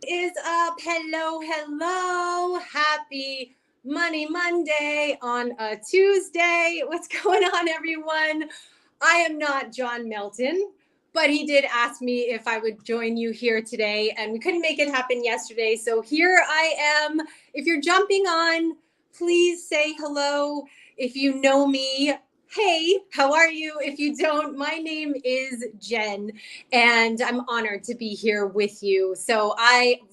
is up? Hello, hello. Happy Money Monday on a Tuesday. What's going on, everyone? I am not John Melton, but he did ask me if I would join you here today, and we couldn't make it happen yesterday. So here I am. If you're jumping on, please say hello. If you know me, hey, how are you? If you don't, my name is Jenn, and I'm honored to be here with you. So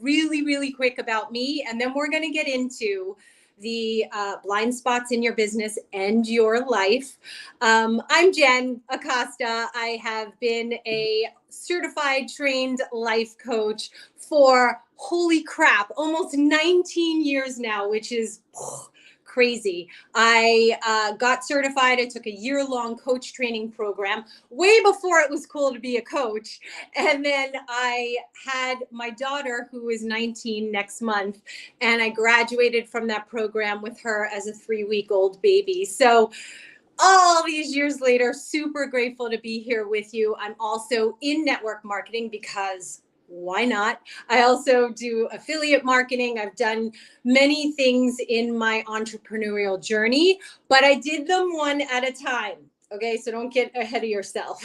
really quick about me, and then we're going to get into the blind spots in your business and your life. I'm Jenn Acosta. I have been a certified trained life coach for, holy crap, almost 19 years now, which is crazy. I got certified. I took a year-long coach training program way before it was cool to be a coach. And then I had my daughter, who is 19 next month, and I graduated from that program with her as a 3-week-old baby. So all these years later, super grateful to be here with you. I'm also in network marketing because why not? I also do affiliate marketing. I've done many things in my entrepreneurial journey, but I did them one at a time. Okay, so don't get ahead of yourself.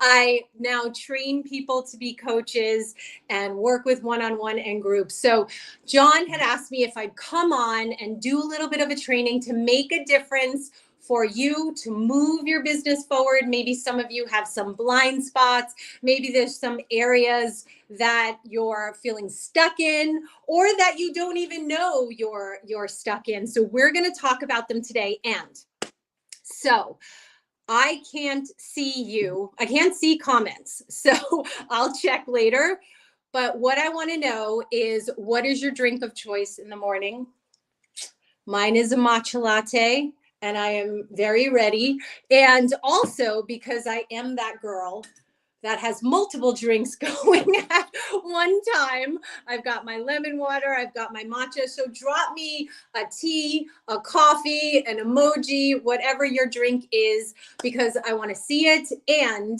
I now train people to be coaches and work with one-on-one and groups. So John had asked me if I'd come on and do a little bit of a training to make a difference for you to move your business forward. Maybe some of you have some blind spots. Maybe there's some areas that you're feeling stuck in, or that you don't even know you're stuck in. So we're going to talk about them today. And so I can't see you. I can't see comments. So I'll check later. But what I want to know is, what is your drink of choice in the morning? Mine is a matcha latte, and I am very ready. And also, because I am that girl that has multiple drinks going at one time, I've got my lemon water, I've got my matcha. So drop me a tea, a coffee, an emoji, whatever your drink is, because I want to see it. And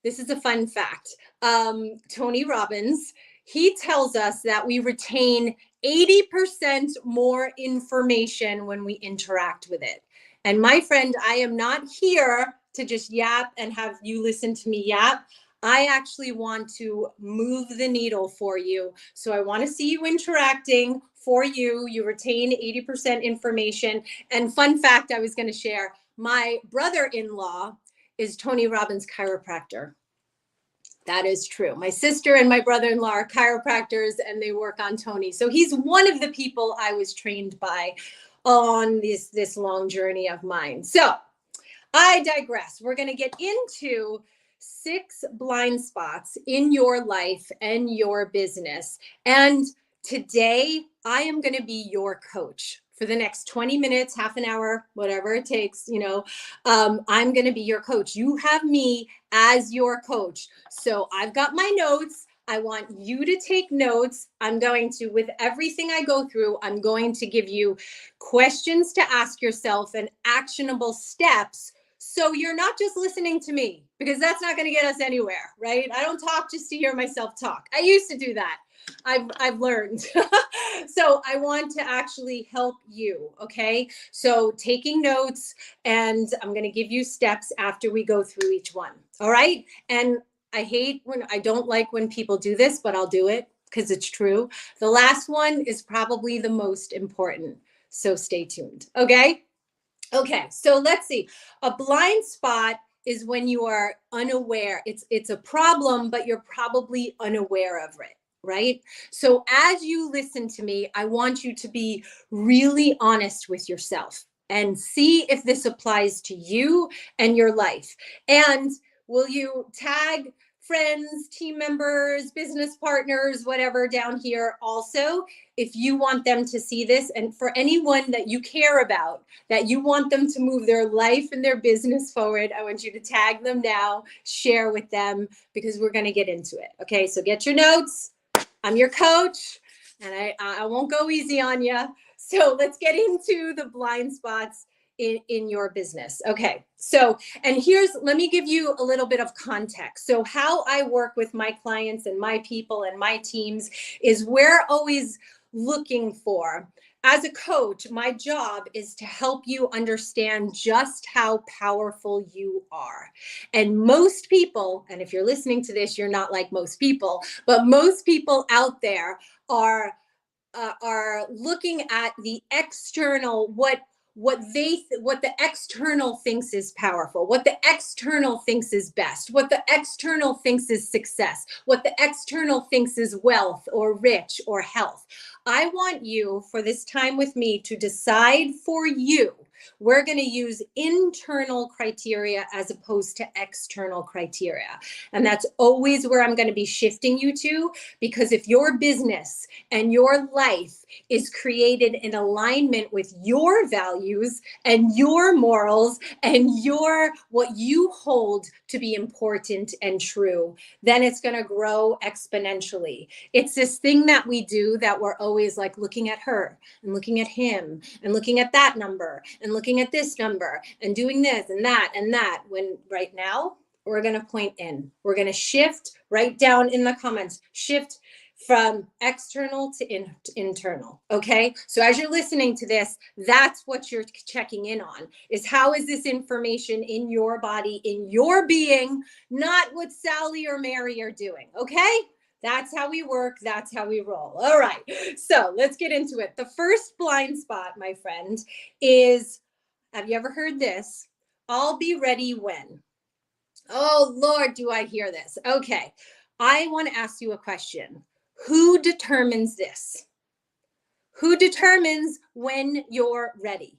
this is a fun fact. Tony Robbins, he tells us that we retain 80% more information when we interact with it. And my friend, I am not here to just yap and have you listen to me yap. I actually want to move the needle for you. So I want to see you interacting for you. You retain 80% information. And fun fact I was going to share, my brother-in-law is Tony Robbins' chiropractor. That is true. My sister and my brother-in-law are chiropractors, and they work on Tony. So he's one of the people I was trained by on this long journey of mine. So I digress. We're going to get into 6 blind spots in your life and your business. And today I am going to be your coach for the next 20 minutes, half an hour, whatever it takes. I'm going to be your coach. You have me as your coach. So I've got my notes. I want you to take notes. I'm going to, with everything I go through, I'm going to give you questions to ask yourself and actionable steps. So you're not just listening to me, because that's not going to get us anywhere, right? I don't talk just to hear myself talk. I used to do that. I've learned. So I want to actually help you. Okay. So taking notes, and I'm going to give you steps after we go through each one. All right. And I don't like when people do this, but I'll do it because it's true. The last one is probably the most important. So stay tuned. Okay. Okay. So let's see. A blind spot is when you are unaware. It's a problem, but you're probably unaware of it. Right? So as you listen to me, I want you to be really honest with yourself and see if this applies to you and your life. And will you tag friends, team members, business partners, whatever down here also, if you want them to see this? And for anyone that you care about, that you want them to move their life and their business forward, I want you to tag them now, share with them, because we're going to get into it. Okay, so get your notes. I'm your coach, and I won't go easy on you. So let's get into the blind spots in your business. Okay. So, and let me give you a little bit of context. So how I work with my clients and my people and my teams is we're always looking for, as a coach, my job is to help you understand just how powerful you are. And most people, and if you're listening to this, you're not like most people, but most people out there are looking at the external, what the external thinks is powerful, what the external thinks is best, what the external thinks is success, what the external thinks is wealth or rich or health. I want you, for this time with me, to decide for you. We're going to use internal criteria as opposed to external criteria. And that's always where I'm going to be shifting you to, because if your business and your life is created in alignment with your values and your morals and what you hold to be important and true, then it's going to grow exponentially. It's this thing that we do that we're always like looking at her and looking at him and looking at that number and looking at this number and doing this and that, when right now we're going to point in. We're going to shift. Right down in the comments, shift from external to internal. Okay. So as you're listening to this, that's what you're checking in on, is how is this information in your body, in your being, not what Sally or Mary are doing. Okay. That's how we work. That's how we roll. All right. So let's get into it. The first blind spot, my friend, is, have you ever heard this? I'll be ready when. Oh, Lord, do I hear this? Okay. I want to ask you a question. Who determines this? Who determines when you're ready?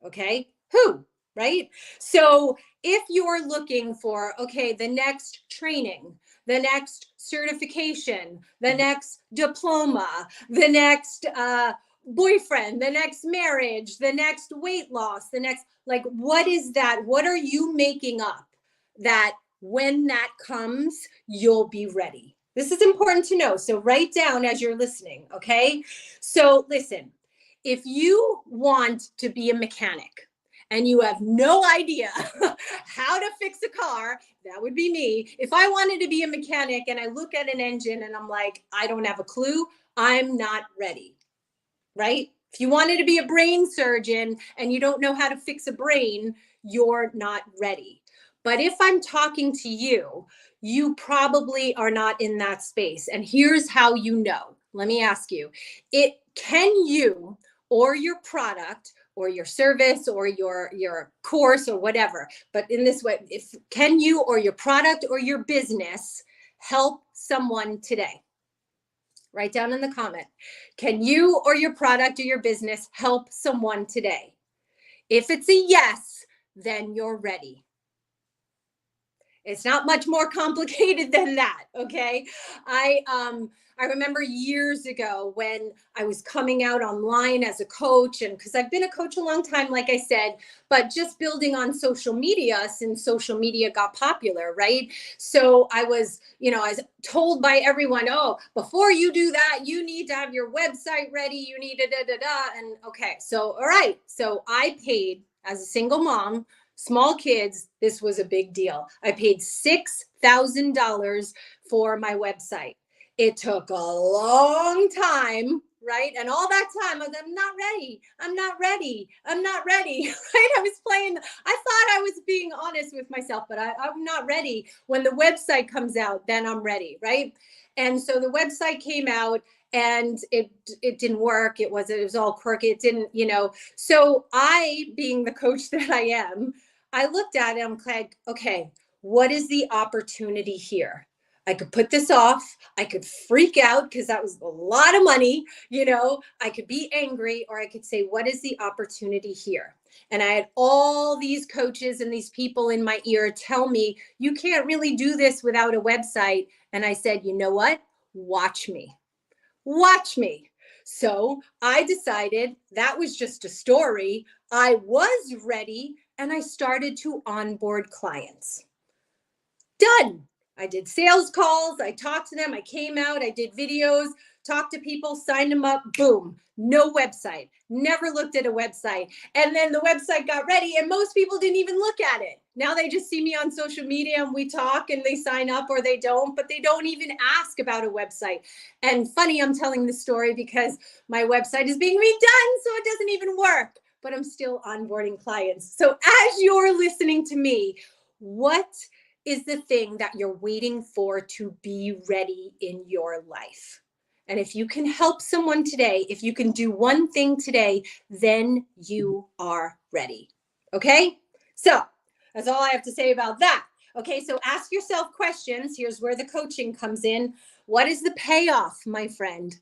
Okay. Who? Right? So if you're looking for, okay, the next training, the next certification, the next diploma, the next boyfriend, the next marriage, the next weight loss, the next, like, what is that? What are you making up that when that comes, you'll be ready? This is important to know. So write down as you're listening. Okay. So listen, if you want to be a mechanic and you have no idea how to fix a car, that would be me. If I wanted to be a mechanic and I look at an engine and I'm like, I don't have a clue, I'm not ready, right? If you wanted to be a brain surgeon and you don't know how to fix a brain, you're not ready. But if I'm talking to you, you probably are not in that space. And here's how you know. Let me ask you, can you or your product or your service or your course or whatever, but in this way, can you or your product or your business help someone today? Write down in the comment. Can you or your product or your business help someone today? If it's a yes, then you're ready. It's not much more complicated than that. Okay. I remember years ago when I was coming out online as a coach, and because I've been a coach a long time, like I said, but just building on social media since social media got popular, right? So I was told by everyone, oh, before you do that, you need to have your website ready. You need and okay. So, all right. So I paid, as a single mom, small kids, this was a big deal. I paid $6,000 for my website. It took a long time, right? And all that time, I'm not ready. I'm not ready. I'm not ready, right? I thought I was being honest with myself, but I'm not ready. When the website comes out, then I'm ready, right? And so the website came out and it didn't work. It was all quirky. It didn't, So I, being the coach that I am, I looked at it, I'm like, okay, what is the opportunity here? I could put this off. I could freak out because that was a lot of money. I could be angry, or I could say, what is the opportunity here? And I had all these coaches and these people in my ear tell me, you can't really do this without a website. And I said, you know what? Watch me. Watch me. So I decided that was just a story. I was ready. And I started to onboard clients. Done. I did sales calls. I talked to them. I came out. I did videos. talked to people, signed them up, boom, no website, never looked at a website. And then the website got ready and most people didn't even look at it. Now they just see me on social media and we talk and they sign up or they don't, but they don't even ask about a website. And funny, I'm telling this story because my website is being redone, so it doesn't even work, but I'm still onboarding clients. So as you're listening to me, what is the thing that you're waiting for to be ready in your life? And if you can help someone today, if you can do one thing today, then you are ready. Okay? So that's all I have to say about that. Okay, so ask yourself questions. Here's where the coaching comes in. What is the payoff, my friend?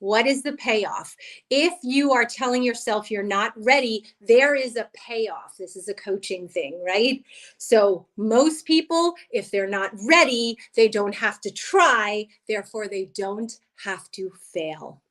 What is the payoff? If you are telling yourself you're not ready, there is a payoff. This is a coaching thing, right? So most people, if they're not ready, they don't have to try, therefore they don't have to fail.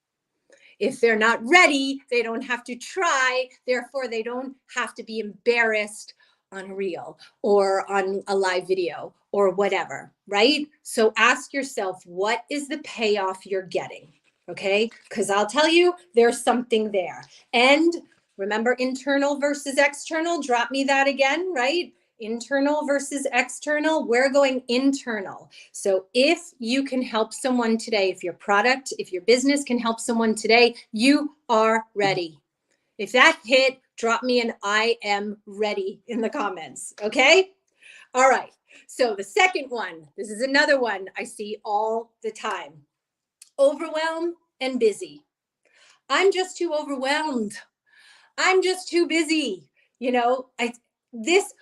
If they're not ready, they don't have to try, therefore they don't have to be embarrassed on a reel or on a live video or whatever, right? So ask yourself, what is the payoff you're getting? Okay, because I'll tell you, there's something there. And remember, internal versus external, drop me that again, right? Internal versus external, we're going internal. So if you can help someone today, if your product, if your business can help someone today, you are ready. If that hit, drop me an I am ready in the comments, okay? All right, so the second one, this is another one I see all the time. Overwhelmed and busy. I'm just too overwhelmed. I'm just too busy. You know,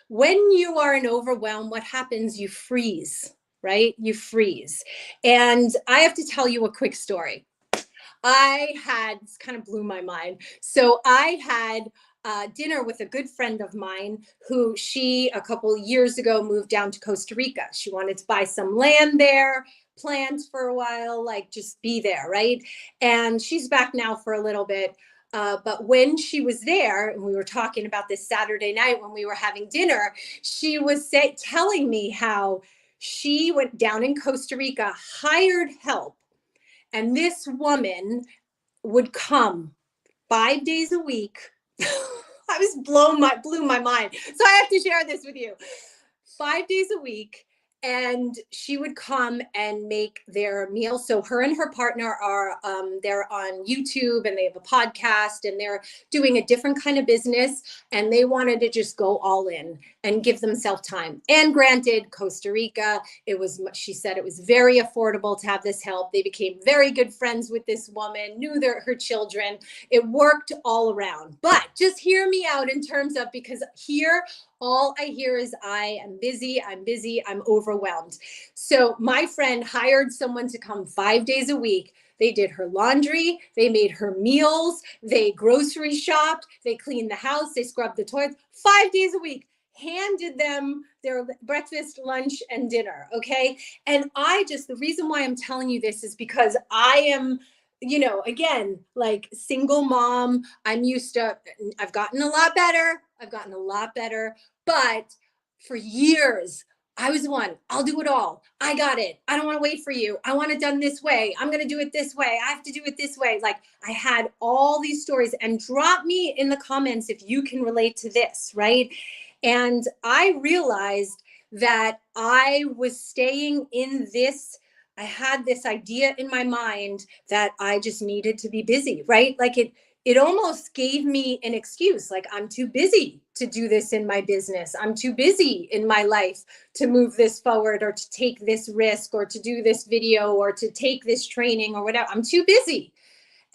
when you are in overwhelm, what happens? You freeze, right? You freeze. And I have to tell you a quick story. This kind of blew my mind. So I had dinner with a good friend of mine who a couple years ago moved down to Costa Rica. She wanted to buy some land there, plant for a while, like just be there, right? And she's back now for a little bit. But when she was there, and we were talking about this Saturday night when we were having dinner, she was telling me how she went down in Costa Rica, hired help, and this woman would come 5 days a week. I was blew my mind. So I have to share this with you. 5 days a week. And she would come and make their meal. So her and her partner are, they're on YouTube and they have a podcast and they're doing a different kind of business. And they wanted to just go all in and give themselves time. And granted, Costa Rica, she said it was very affordable to have this help. They became very good friends with this woman, knew her children. It worked all around. But just hear me out in terms of, because here, all I hear is I am busy, I'm overwhelmed. So my friend hired someone to come 5 days a week. They did her laundry, they made her meals, they grocery shopped, they cleaned the house, they scrubbed the toilets 5 days a week, handed them their breakfast, lunch, and dinner, okay? And the reason why I'm telling you this is because I am, again, like single mom, I've gotten a lot better, but for years, I was the one, I'll do it all. I got it. I don't want to wait for you. I want it done this way. I'm going to do it this way. I have to do it this way. Like I had all these stories, and drop me in the comments if you can relate to this, right? And I realized that I was staying in this. I had this idea in my mind that I just needed to be busy, right? Like it almost gave me an excuse. Like, I'm too busy to do this in my business. I'm too busy in my life to move this forward or to take this risk or to do this video or to take this training or whatever. I'm too busy.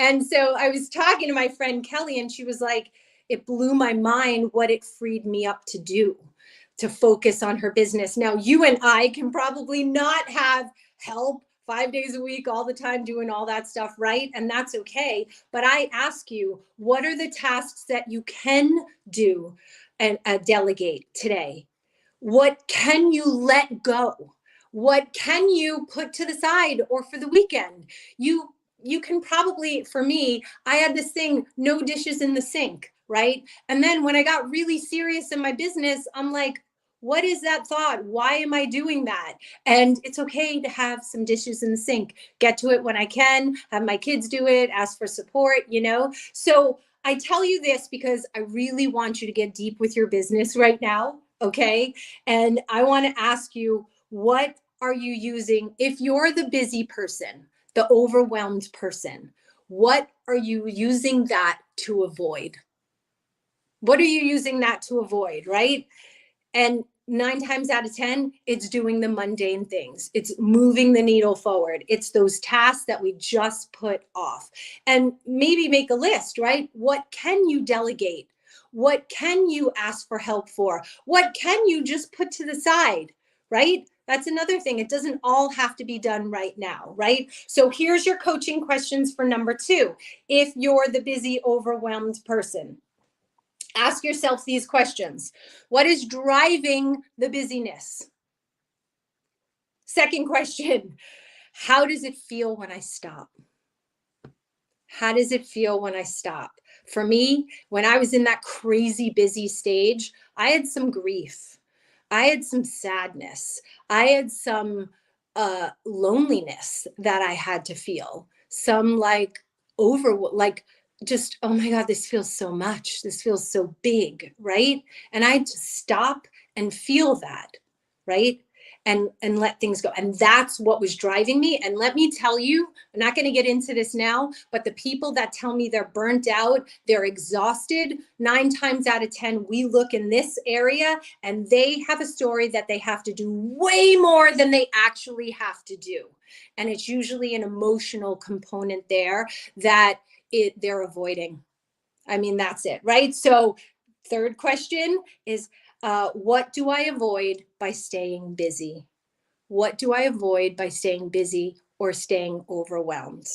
And so I was talking to my friend Kelly, and she was like, it blew my mind what it freed me up to do, to focus on her business. Now, you and I can probably not have help 5 days a week, all the time, doing all that stuff, right? And that's okay. But I ask you, what are the tasks that you can do and delegate today? What can you let go? What can you put to the side or for the weekend? You can probably, for me, I had this thing, no dishes in the sink, right? And then when I got really serious in my business, I'm like, What is that thought? Why am I doing that? And it's okay to have some dishes in the sink. Get to it when I can, have my kids do it, ask for support, you know? So I tell you this because I really want you to get deep with your business right now, okay? And I want to ask you, what are you using? If you're the busy person, the overwhelmed person, what are you using that to avoid? What are you using that to avoid, right? And 9 times out of 10, it's doing the mundane things. It's moving the needle forward. It's those tasks that we just put off. And maybe make a list, right? What can you delegate? What can you ask for help for? What can you just put to the side, right? That's another thing. It doesn't all have to be done right now, right? So here's your coaching questions for number 2. If you're the busy, overwhelmed person, ask yourself these questions. What is driving the busyness? Second question, how does it feel when I stop? How does it feel when I stop? For me, when I was in that crazy busy stage, I had some grief. I had some sadness. I had some loneliness that I had to feel. Some like just, oh my God, this feels so much. This feels so big, right? And I had to stop and feel that, right? And let things go. And that's what was driving me. And let me tell you, I'm not going to get into this now, but the people that tell me they're burnt out, they're exhausted, 9 times out of 10, we look in this area and they have a story that they have to do way more than they actually have to do. And it's usually an emotional component there that they're avoiding. I mean, that's it, right? So third question is, what do I avoid by staying busy? What do I avoid by staying busy or staying overwhelmed?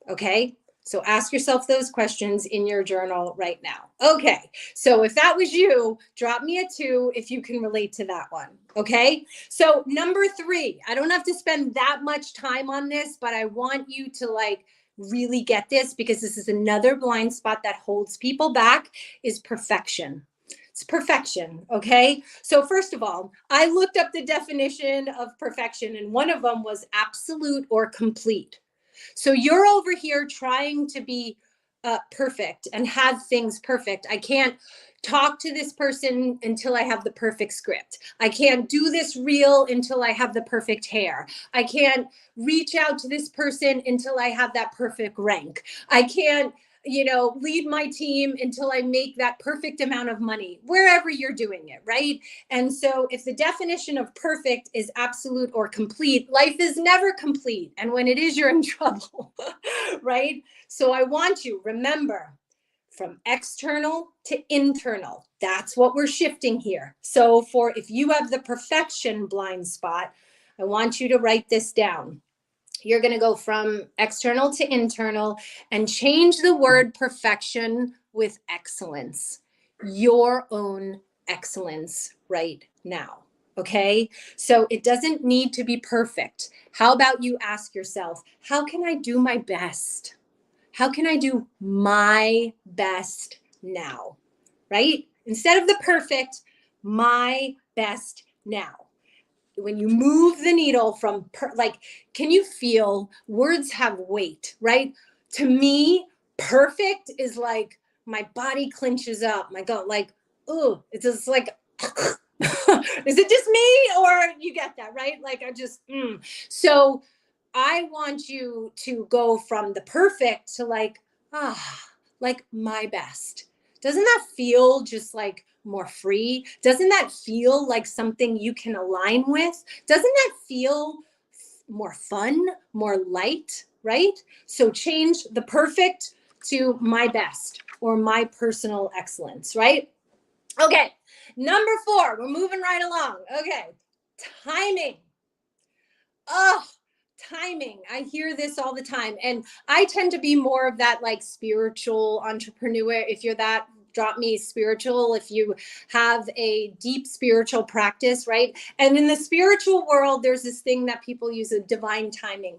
Okay. So ask yourself those questions in your journal right now. Okay. So if that was you, drop me a 2 if you can relate to that one. Okay. So number 3, I don't have to spend that much time on this, but I want you to really get this, because this is another blind spot that holds people back, is perfection. It's perfection. Okay. So first of all, I looked up the definition of perfection, and one of them was absolute or complete. So you're over here trying to be perfect and have things perfect. I can't talk to this person until I have the perfect script. I can't do this reel until I have the perfect hair. I can't reach out to this person until I have that perfect rank. I can't, lead my team until I make that perfect amount of money, wherever you're doing it, right? And so if the definition of perfect is absolute or complete, life is never complete. And when it is, you're in trouble, right? So I want you, remember, from external to internal. That's what we're shifting here. So if you have the perfection blind spot, I want you to write this down. You're going to go from external to internal and change the word perfection with excellence, your own excellence right now. Okay. So it doesn't need to be perfect. How about you ask yourself, how can I do my best? How can I do my best now? Right? Instead of the perfect, my best now. When you move the needle from can you feel words have weight, right? To me, perfect is like my body clenches up. My God, oh, it's just like, is it just me, or you get that, right? So I want you to go from the perfect to my best. Doesn't that feel just more free? Doesn't that feel like something you can align with? Doesn't that feel more fun, more light, right? So change the perfect to my best or my personal excellence, right? Okay, number 4, we're moving right along. Okay, timing. Oh, timing. I hear this all the time. And I tend to be more of that spiritual entrepreneur. If you're that, drop me spiritual. If you have a deep spiritual practice, right? And in the spiritual world, there's this thing that people use, a divine timing.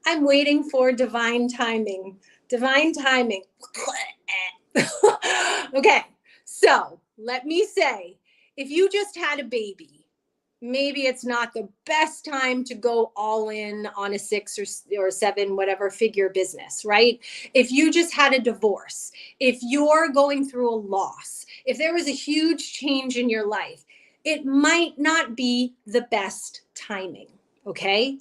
I'm waiting for divine timing. Divine timing. Okay. So let me say, if you just had a baby, maybe it's not the best time to go all in on a 6 or 7, whatever figure business, right? If you just had a divorce, if you're going through a loss, if there was a huge change in your life, it might not be the best timing, okay?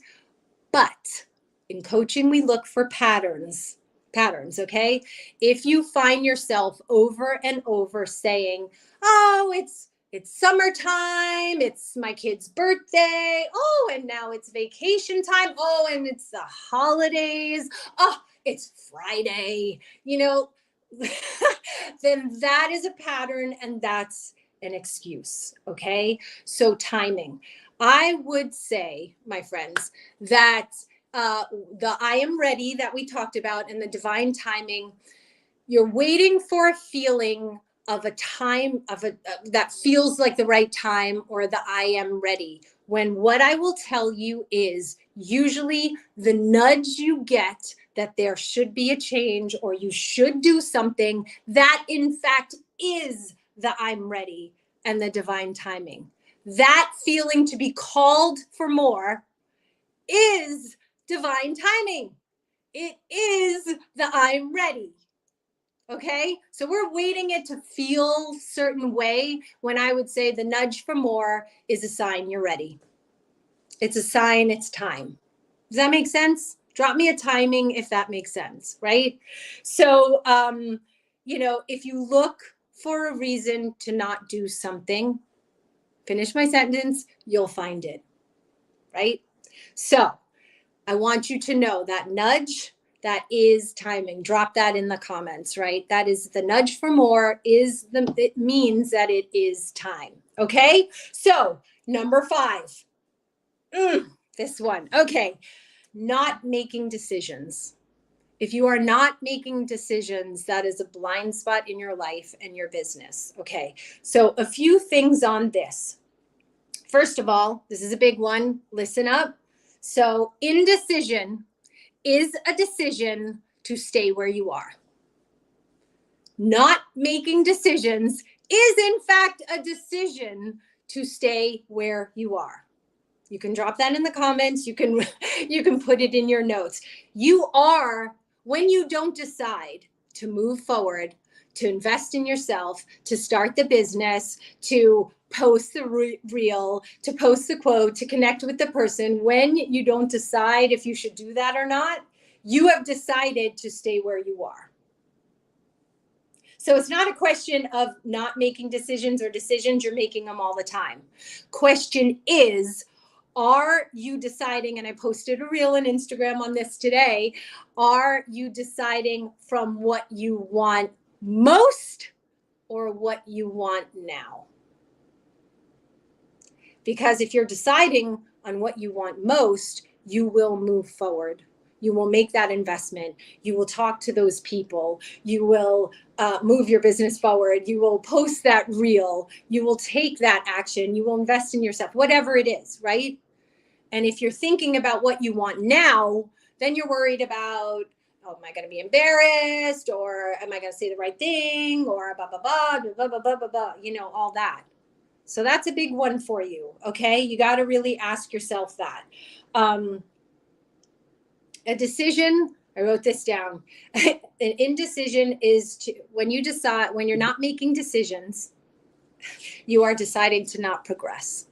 But in coaching, we look for patterns, okay? If you find yourself over and over saying, oh, it's summertime, it's my kid's birthday, oh, and now it's vacation time, oh, and it's the holidays, oh, it's Friday, then that is a pattern and that's an excuse, okay? So timing. I would say, my friends, that the I am ready that we talked about and the divine timing, you're waiting for a feeling of a time that feels like the right time, or the I am ready. When what I will tell you is usually the nudge you get that there should be a change or you should do something, that in fact is the I'm ready and the divine timing. That feeling to be called for more is divine timing. It is the I'm ready. Okay, so we're waiting it to feel certain way, when I would say the nudge for more is a sign you're ready. It's a sign it's time. Does that make sense? Drop me a timing if that makes sense, right? So, if you look for a reason to not do something, finish my sentence, you'll find it, right? So I want you to know that nudge, that is timing. Drop that in the comments, right? That is the nudge for more, it means that it is time. Okay. So number 5, this one. Okay. Not making decisions. If you are not making decisions, that is a blind spot in your life and your business. Okay. So a few things on this. First of all, this is a big one. Listen up. So indecision is a decision to stay where you are. Not making decisions is in fact a decision to stay where you are. You can drop that in the comments. You can put it in your notes. You are, when you don't decide to move forward, to invest in yourself, to start the business, to post the reel, to post the quote, to connect with the person, when you don't decide if you should do that or not, you have decided to stay where you are. So it's not a question of not making decisions or decisions, you're making them all the time. Question is, are you deciding, and I posted a reel on Instagram on this today, are you deciding from what you want most or what you want now? Because if you're deciding on what you want most, you will move forward. You will make that investment. You will talk to those people. You will move your business forward. You will post that reel. You will take that action. You will invest in yourself, whatever it is, right? And if you're thinking about what you want now, then you're worried about, oh, am I going to be embarrassed? Or am I going to say the right thing? Or blah, blah, blah, blah, blah, blah, blah, blah, all that. So that's a big one for you, okay? You got to really ask yourself that. A decision, I wrote this down. An indecision is when you're not making decisions, you are deciding to not progress.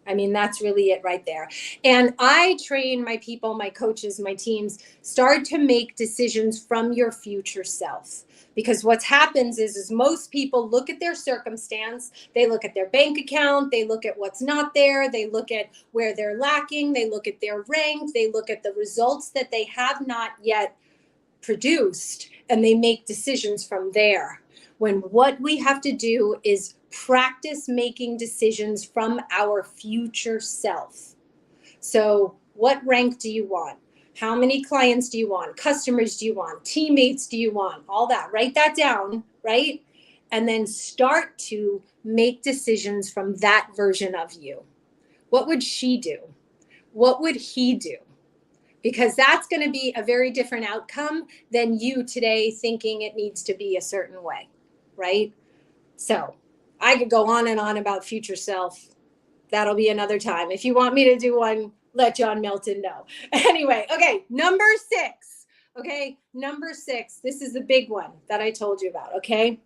I mean, that's really it right there. And I train my people, my coaches, my teams, start to make decisions from your future self. Because what happens is most people look at their circumstance, they look at their bank account, they look at what's not there, they look at where they're lacking, they look at their rank, they look at the results that they have not yet produced, and they make decisions from there. When what we have to do is practice making decisions from our future self. So what rank do you want? How many clients do you want? Customers do you want? Teammates do you want? All that. Write that down, right? And then start to make decisions from that version of you. What would she do? What would he do? Because that's going to be a very different outcome than you today thinking it needs to be a certain way, right? So I could go on and on about future self. That'll be another time. If you want me to do one, let John Melton know. Anyway, okay, number 6. Okay, number 6. This is the big one that I told you about, okay?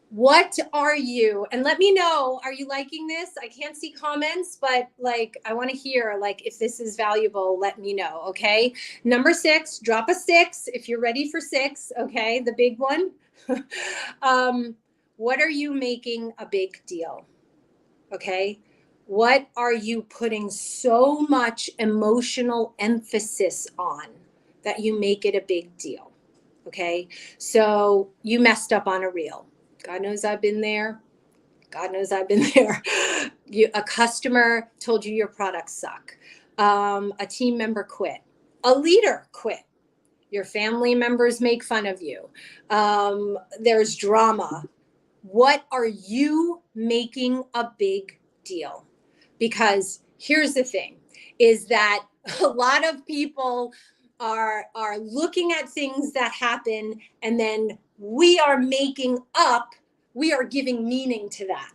What are you, and let me know, are you liking this? I can't see comments, but like, I want to hear, like, if this is valuable, let me know, okay? Number 6, drop a 6 if you're ready for 6, okay? The big one. What are you making a big deal? Okay? What are you putting so much emotional emphasis on that you make it a big deal? Okay? So you messed up on a reel. God knows I've been there. God knows I've been there. A customer told you your products suck. A team member quit. A leader quit. Your family members make fun of you. There's drama. What are you making a big deal? Because here's the thing, is that a lot of people are looking at things that happen, and then we are giving meaning to that.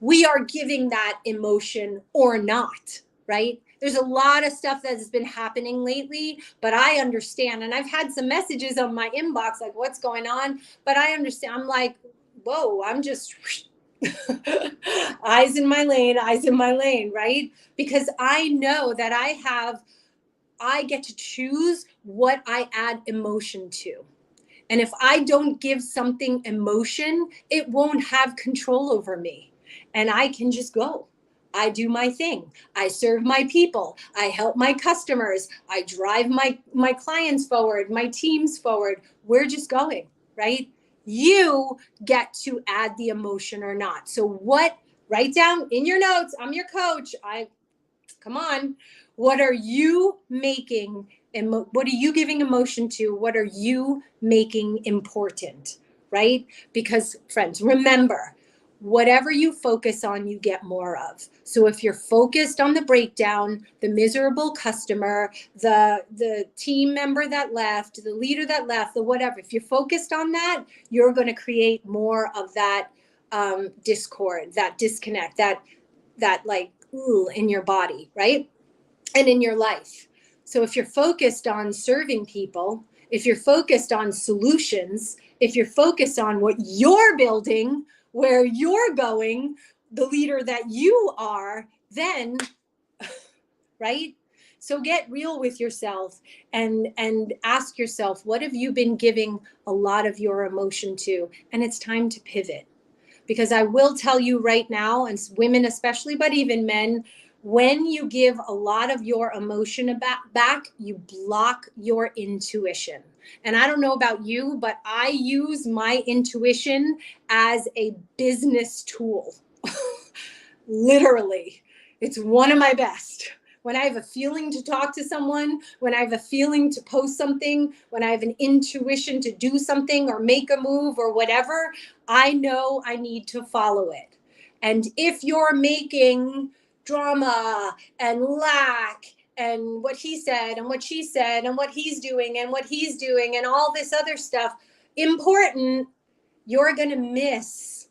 We are giving that emotion or not, right? There's a lot of stuff that has been happening lately, but I understand. And I've had some messages on my inbox, like, what's going on? But I understand. I'm like, whoa, I'm just eyes in my lane, right? Because I know that I get to choose what I add emotion to. And if I don't give something emotion, it won't have control over me. And I can just go. I do my thing. I serve my people. I help my customers. I drive my clients forward, my teams forward. We're just going, right? You get to add the emotion or not. So write down in your notes, I'm your coach. Come on. What are you making? What are you giving emotion to? What are you making important? Right? Because, friends, remember, whatever you focus on, you get more of. So if you're focused on the breakdown, the miserable customer, the team member that left, the leader that left, the whatever, if you're focused on that, you're going to create more of that discord, that disconnect, that like, ooh, in your body, right? And in your life. So if you're focused on serving people, if you're focused on solutions, if you're focused on what you're building, where you're going, the leader that you are, then, right? So get real with yourself and ask yourself, what have you been giving a lot of your emotion to? And it's time to pivot. Because I will tell you right now, and women especially, but even men, when you give a lot of your emotion back, you block your intuition. And I don't know about you, but I use my intuition as a business tool. Literally, it's one of my best. When I have a feeling to talk to someone, when I have a feeling to post something, when I have an intuition to do something or make a move or whatever, I know I need to follow it. And if you're making drama and lack and what he said and what she said and what he's doing and what he's doing and all this other stuff important, you're going to miss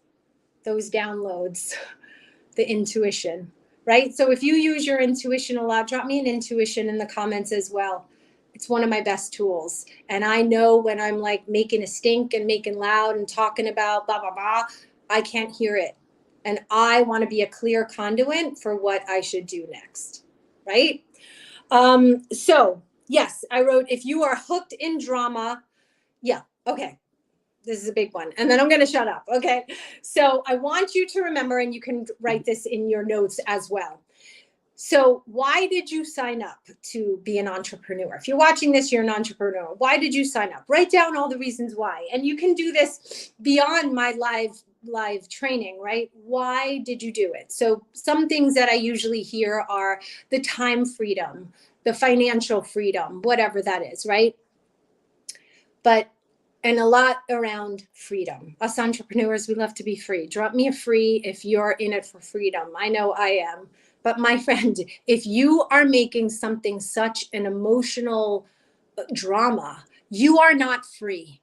those downloads, the intuition. Right? So if you use your intuition a lot, drop me an intuition in the comments as well. It's one of my best tools. And I know when I'm like making a stink and making loud and talking about blah, blah, blah, I can't hear it. And I want to be a clear conduit for what I should do next. Right? So yes, I wrote, if you are hooked in drama, yeah, okay. This is a big one. And then I'm going to shut up. Okay. So I want you to remember, and you can write this in your notes as well. So why did you sign up to be an entrepreneur? If you're watching this, you're an entrepreneur. Why did you sign up? Write down all the reasons why. And you can do this beyond my live training, right? Why did you do it? So some things that I usually hear are the time freedom, the financial freedom, whatever that is, right? And a lot around freedom. Us entrepreneurs, we love to be free. Drop me a free if you're in it for freedom. I know I am. But my friend, if you are making something such an emotional drama, you are not free.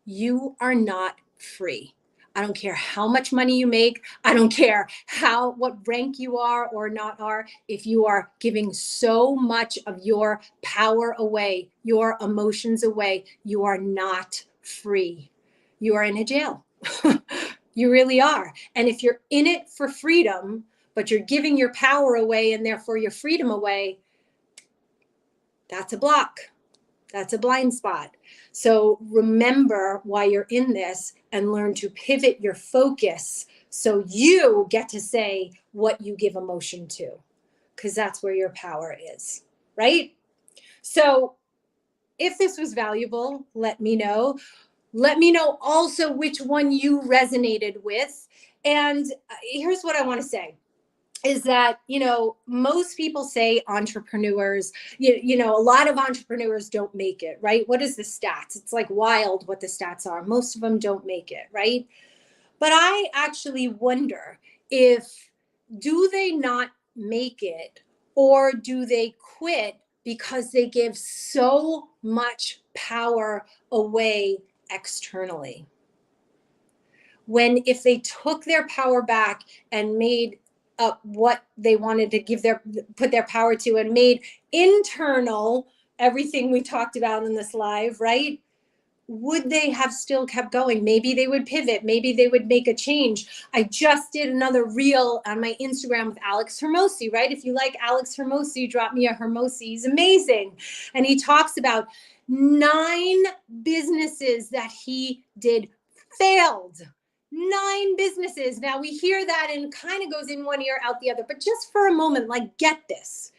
You are not free. I don't care how much money you make. I don't care what rank you are or not are. If you are giving so much of your power away, your emotions away, you are not free. You are in a jail. You really are. And if you're in it for freedom, but you're giving your power away and therefore your freedom away, that's a block. That's a blind spot. So remember why you're in this and learn to pivot your focus so you get to say what you give emotion to, because that's where your power is, right? So if this was valuable, let me know. Let me know also which one you resonated with. And here's what I want to say is that, most people say entrepreneurs, a lot of entrepreneurs don't make it, right? What is the stats? It's like wild what the stats are. Most of them don't make it, right? But I actually wonder do they not make it, or do they quit because they give so much power away externally? When if they took their power back and made up what they wanted to put their power to, and made internal everything we talked about in this live, right? Would they have still kept going? Maybe they would pivot. Maybe they would make a change. I just did another reel on my Instagram with Alex Hermosi, right? If you like Alex Hermosi, drop me a Hermosi. He's amazing. And he talks about 9 businesses that he did failed. 9 businesses. Now we hear that and kind of goes in one ear, out the other. But just for a moment, get this.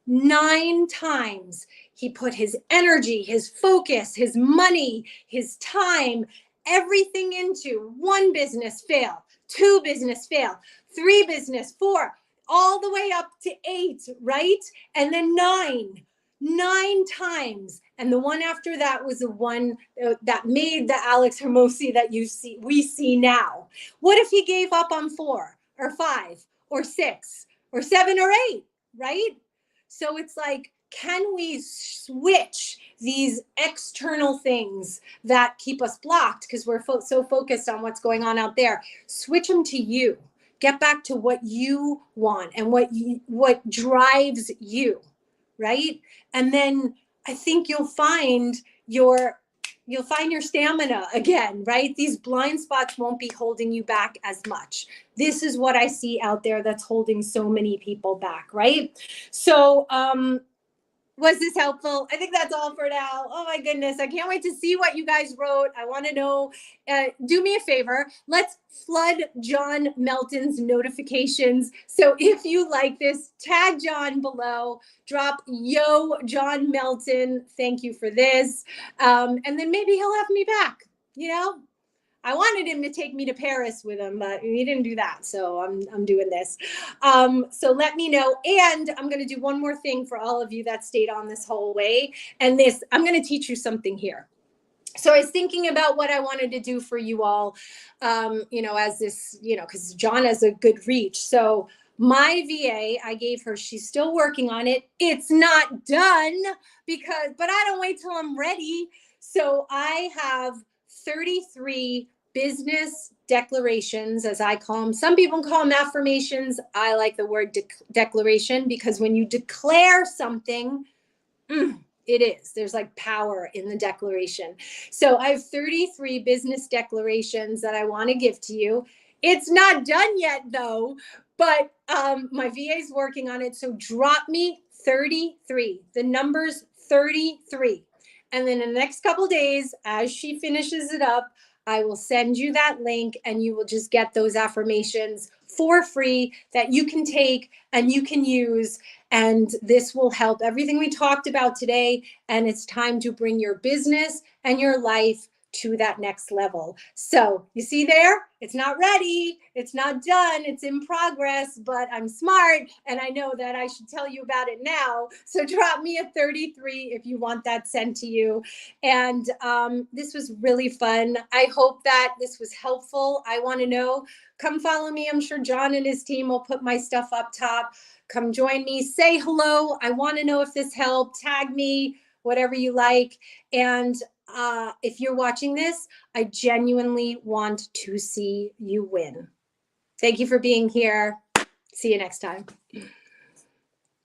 9 times he put his energy, his focus, his money, his time, everything into 1 business fail, 2 business fail, 3 business, 4, all the way up to 8, right? And then 9 times. And the one after that was the one that made the Alex Hermosi that we see now. What if he gave up on 4 or 5 or 6 or 7 or 8, right? So it's like, can we switch these external things that keep us blocked because we're so focused on what's going on out there? Switch them to you. Get back to what you want and what drives you, right? And then I think you'll find your stamina again, right? These blind spots won't be holding you back as much. This is what I see out there that's holding so many people back, right? So, was this helpful? I think that's all for now. Oh my goodness. I can't wait to see what you guys wrote. I want to know. Do me a favor. Let's flood John Melton's notifications. So if you like this, tag John below. Drop, yo, John Melton. Thank you for this. And then maybe he'll have me back. I wanted him to take me to Paris with him, but he didn't do that. So I'm doing this. So let me know. And I'm going to do one more thing for all of you that stayed on this whole way. And I'm going to teach you something here. So I was thinking about what I wanted to do for you all, as this, because John has a good reach. So my VA, I gave her, she's still working on it. It's not done but I don't wait till I'm ready. So I have 33 business declarations, as I call them. Some people call them affirmations. I like the word declaration, because when you declare something, it is. There's power in the declaration. So I have 33 business declarations that I want to give to you. It's not done yet, though, but my VA is working on it. So drop me 33, the number's 33. And then in the next couple of days, as she finishes it up, I will send you that link and you will just get those affirmations for free that you can take and you can use. And this will help everything we talked about today. And it's time to bring your business and your life to that next level. So you see there, it's not ready. It's not done. It's in progress, but I'm smart. And I know that I should tell you about it now. So drop me a 33 if you want that sent to you. And this was really fun. I hope that this was helpful. I want to know, come follow me. I'm sure John and his team will put my stuff up top. Come join me. Say hello. I want to know if this helped. Tag me, whatever you like. And if you're watching this, I genuinely want to see you win. Thank you for being here. See you next time.